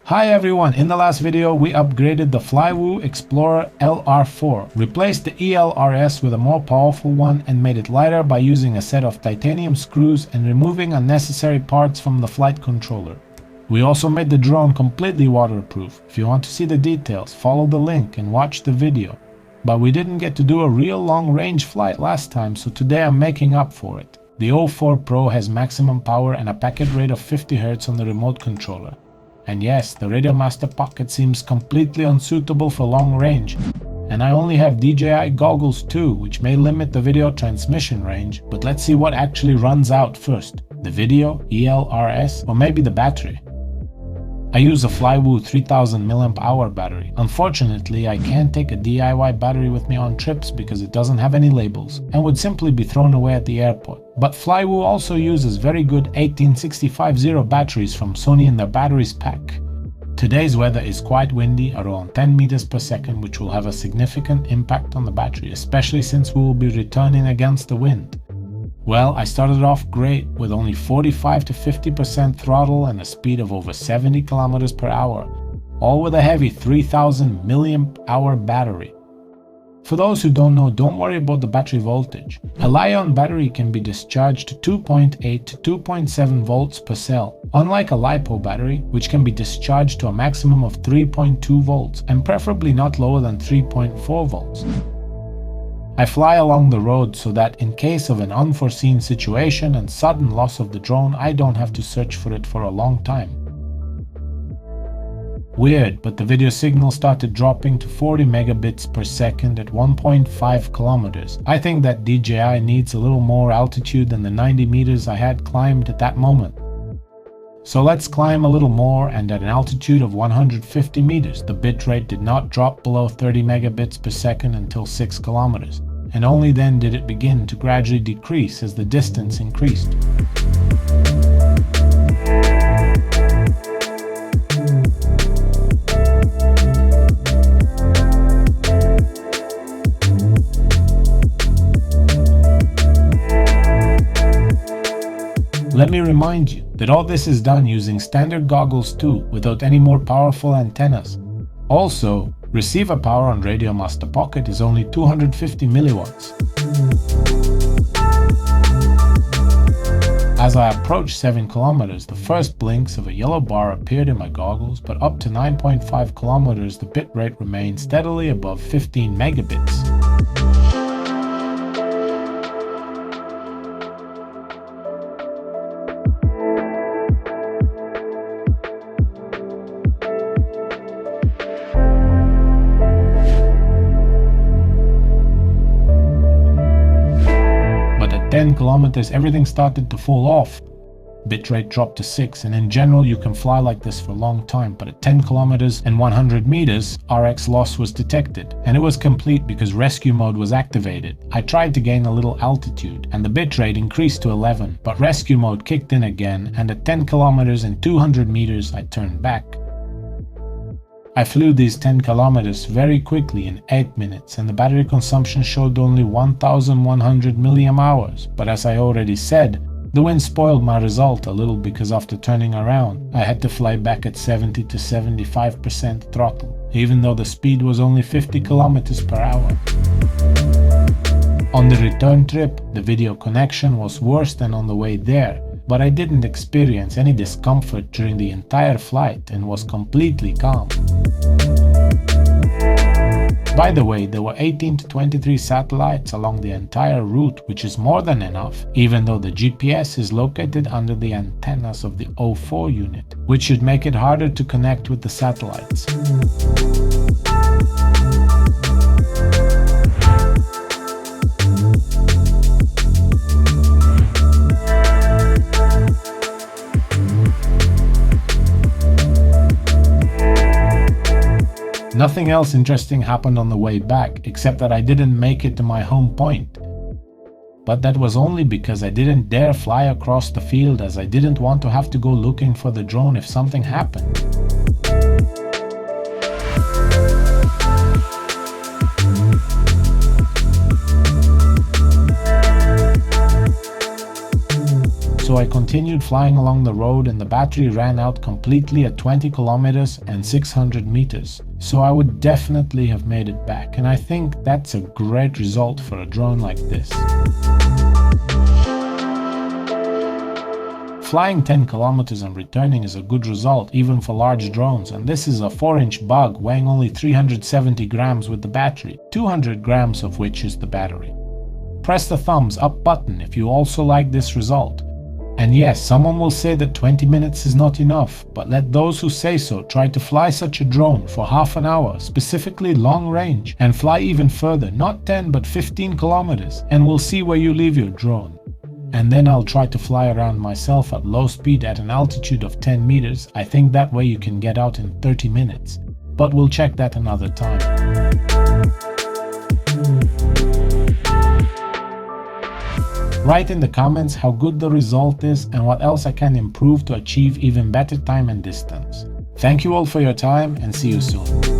Hi everyone, in the last video we upgraded the Flywoo Explorer LR4, replaced the elrs with a more powerful one and made it lighter by using a set of titanium screws and removing unnecessary parts from the flight controller. We also made the drone completely waterproof. If you want to see the details, follow the link and watch the video. But we didn't get to do a real long range flight last time, so today I'm making up for it. The 04 Pro has maximum power and a packet rate of 50 Hz on the remote controller. And yes, the Radio Master Pocket seems completely unsuitable for long range, and I only have DJI goggles too, which may limit the video transmission range, but let's see what actually runs out first, the video, elrs, or maybe the battery. I use a Flywoo 3000 mAh battery. Unfortunately, I can't take a DIY battery with me on trips because it doesn't have any labels and would simply be thrown away at the airport. But Flywoo also uses very good 18650 batteries from Sony in their batteries pack. Today's weather is quite windy, around 10 meters per second, which will have a significant impact on the battery, especially since we will be returning against the wind. Well, I started off great with only 45 to 50% throttle and a speed of over 70 km per hour, all with a heavy 3000 mAh battery. For those who don't know, don't worry about the battery voltage. A Li-ion battery can be discharged to 2.8 to 2.7 volts per cell, unlike a LiPo battery, which can be discharged to a maximum of 3.2 volts and preferably not lower than 3.4 volts. I fly along the road so that in case of an unforeseen situation and sudden loss of the drone, I don't have to search for it for a long time. Weird, but the video signal started dropping to 40 megabits per second at 1.5 kilometers. I think that DJI needs a little more altitude than the 90 meters I had climbed at that moment. So let's climb a little more, and at an altitude of 150 meters, the bitrate did not drop below 30 megabits per second until 6 kilometers, and only then did it begin to gradually decrease as the distance increased. Let me remind you that all this is done using standard goggles too, without any more powerful antennas. Also, receiver power on Radio Master Pocket is only 250 milliwatts. As I approached 7 kilometers, the first blinks of a yellow bar appeared in my goggles, but up to 9.5 kilometers the bitrate remained steadily above 15 megabits. At 10 kilometers, everything started to fall off. Bitrate dropped to 6, and in general you can fly like this for a long time, but at 10 kilometers and 100 meters, RX loss was detected, and it was complete because rescue mode was activated. I tried to gain a little altitude, and the bitrate increased to 11, but rescue mode kicked in again, and at 10 kilometers and 200 meters I turned back. I flew these 10 kilometers very quickly in 8 minutes, and the battery consumption showed only 1100 mAh, but as I already said, the wind spoiled my result a little because after turning around, I had to fly back at 70 to 75% throttle, even though the speed was only 50 kilometers per hour. On the return trip, the video connection was worse than on the way there, but I didn't experience any discomfort during the entire flight and was completely calm. By the way, there were 18 to 23 satellites along the entire route, which is more than enough, even though the GPS is located under the antennas of the 04 unit, which should make it harder to connect with the satellites. Nothing else interesting happened on the way back, except that I didn't make it to my home point. But that was only because I didn't dare fly across the field, as I didn't want to have to go looking for the drone if something happened. So so I continued flying along the road and the battery ran out completely at 20 kilometers and 600 meters. So I would definitely have made it back, and I think that's a great result for a drone like this. Flying 10 kilometers and returning is a good result even for large drones, and this is a 4-inch bug weighing only 370 grams with the battery, 200 grams of which is the battery. Press the thumbs up button if you also like this result. And yes, someone will say that 20 minutes is not enough, but let those who say so try to fly such a drone for half an hour, specifically long range, and fly even further, not 10 but 15 kilometers, and we'll see where you leave your drone. And then I'll try to fly around myself at low speed at an altitude of 10 meters. I think that way you can get out in 30 minutes. But we'll check that another time. Write in the comments how good the result is and what else I can improve to achieve even better time and distance. Thank you all for your time and see you soon.